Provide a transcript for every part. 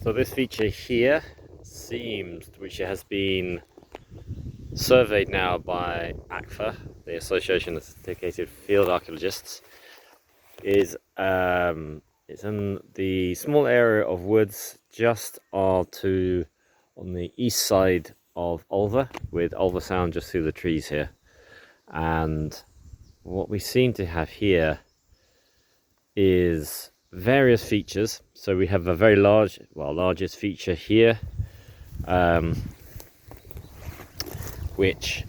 So this feature here seems, which has been surveyed now by ACFA, the Association of Sophisticated Field Archaeologists, is it's in the small area of woods just on the east side of Ulva, with Ulva Sound just through the trees here. And what we seem to have here is various features. So we have a very largest feature here, which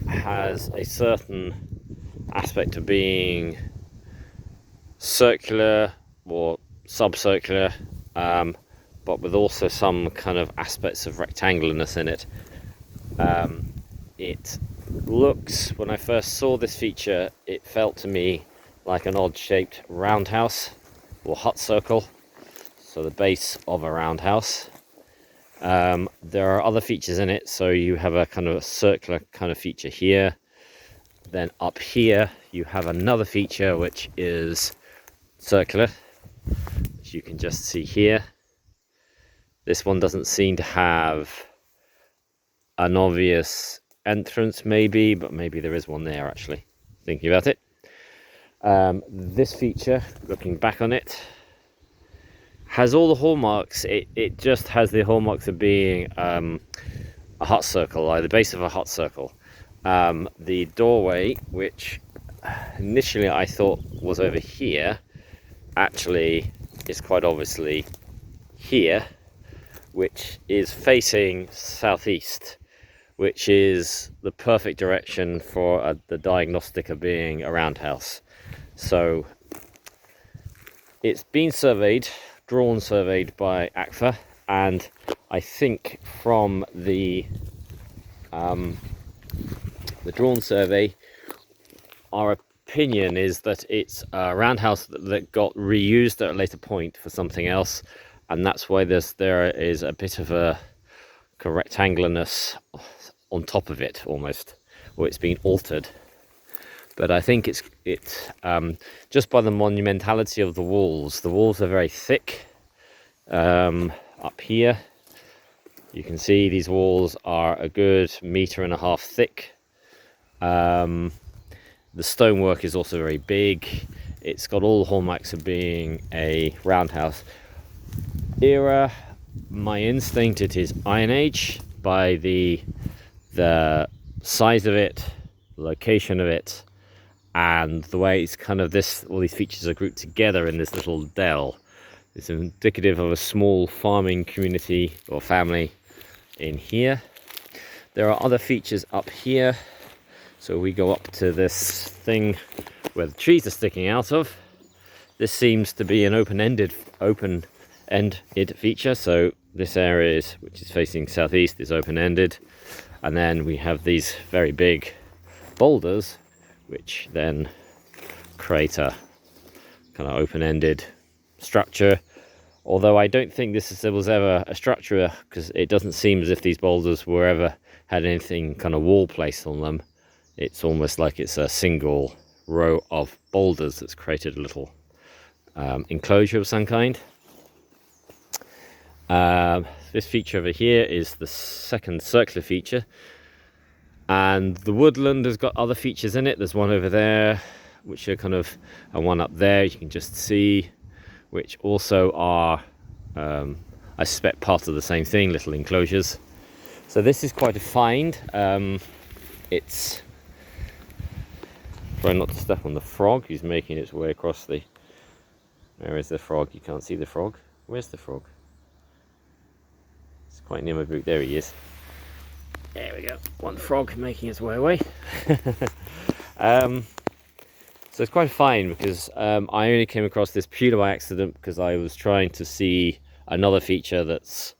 has a certain aspect of being circular or subcircular, but with also some kind of aspects of rectangularness in it. It looks, when I first saw this feature, it felt to me like an odd shaped roundhouse or hut circle, so the base of a roundhouse. There are other features in it, so you have a kind of a circular kind of feature here. Then up here you have another feature which is circular, which you can just see here. This one doesn't seem to have an obvious entrance, maybe, but maybe there is one there actually, thinking about it. This feature, looking back on it, has all the hallmarks. It just has the hallmarks of being a hut circle, like the base of a hut circle. The doorway, which initially I thought was over here, actually is quite obviously here, which is facing southeast, which is the perfect direction for the diagnostic of being a roundhouse. So it's been surveyed by ACFA, and I think from the drawn survey, our opinion is that it's a roundhouse that got reused at a later point for something else, and that's why there is a bit of a rectangularness on top of it, almost, or it's been altered. But I think it's just by the monumentality of the walls. The walls are very thick. Up here you can see these walls are a good 1.5 meters thick. The stonework is also very big. It's got all the hallmarks of being a roundhouse. Era, my instinct, it is Iron Age, by the size of it, location of it, and the way it's kind of all these features are grouped together in this little dell. It's indicative of a small farming community or family in here. There are other features up here. So we go up to this thing where the trees are sticking out of. This seems to be an open-ended feature. So this area which is facing southeast, is open-ended. And then we have these very big boulders, which then create a kind of open-ended structure. Although I don't think there was ever a structure, because it doesn't seem as if these boulders were ever had anything kind of wall placed on them. It's almost like it's a single row of boulders that's created a little enclosure of some kind. This feature over here is the second circular feature, and the woodland has got other features in it. There's one over there, which are and one up there you can just see, which also are, I suspect, part of the same thing, little enclosures. So this is quite a find. It's trying not to step on the frog who's making its way across the... Where is the frog? You can't see the frog. Where's the frog? It's quite near my boot. There he is. There we go. One frog making its way away. So it's quite fine, because I only came across this purely by accident, because I was trying to see another feature that's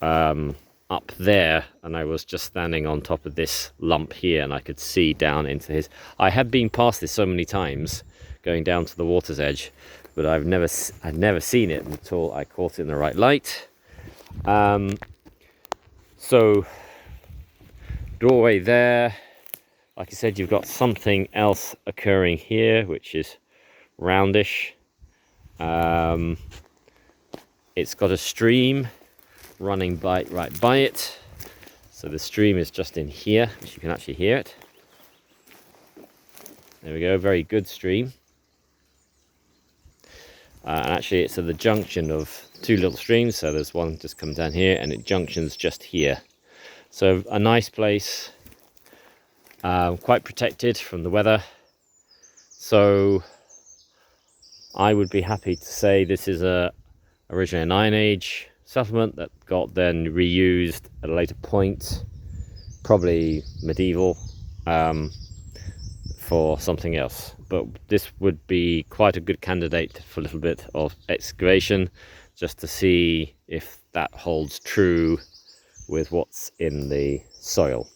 up there, and I was just standing on top of this lump here, and I could see down into his... I had been past this so many times, going down to the water's edge, but I'd never seen it until I caught it in the right light. So doorway there. Like I said, you've got something else occurring here, which is roundish. It's got a stream running right by it. So the stream is just in here, which you can actually hear it. There we go, very good stream. And actually it's at the junction of two little streams, so there's one just come down here and it junctions just here. So a nice place, quite protected from the weather. So I would be happy to say this is originally an Iron Age settlement that got then reused at a later point, probably medieval, for something else. But this would be quite a good candidate for a little bit of excavation, just to see if that holds true with what's in the soil.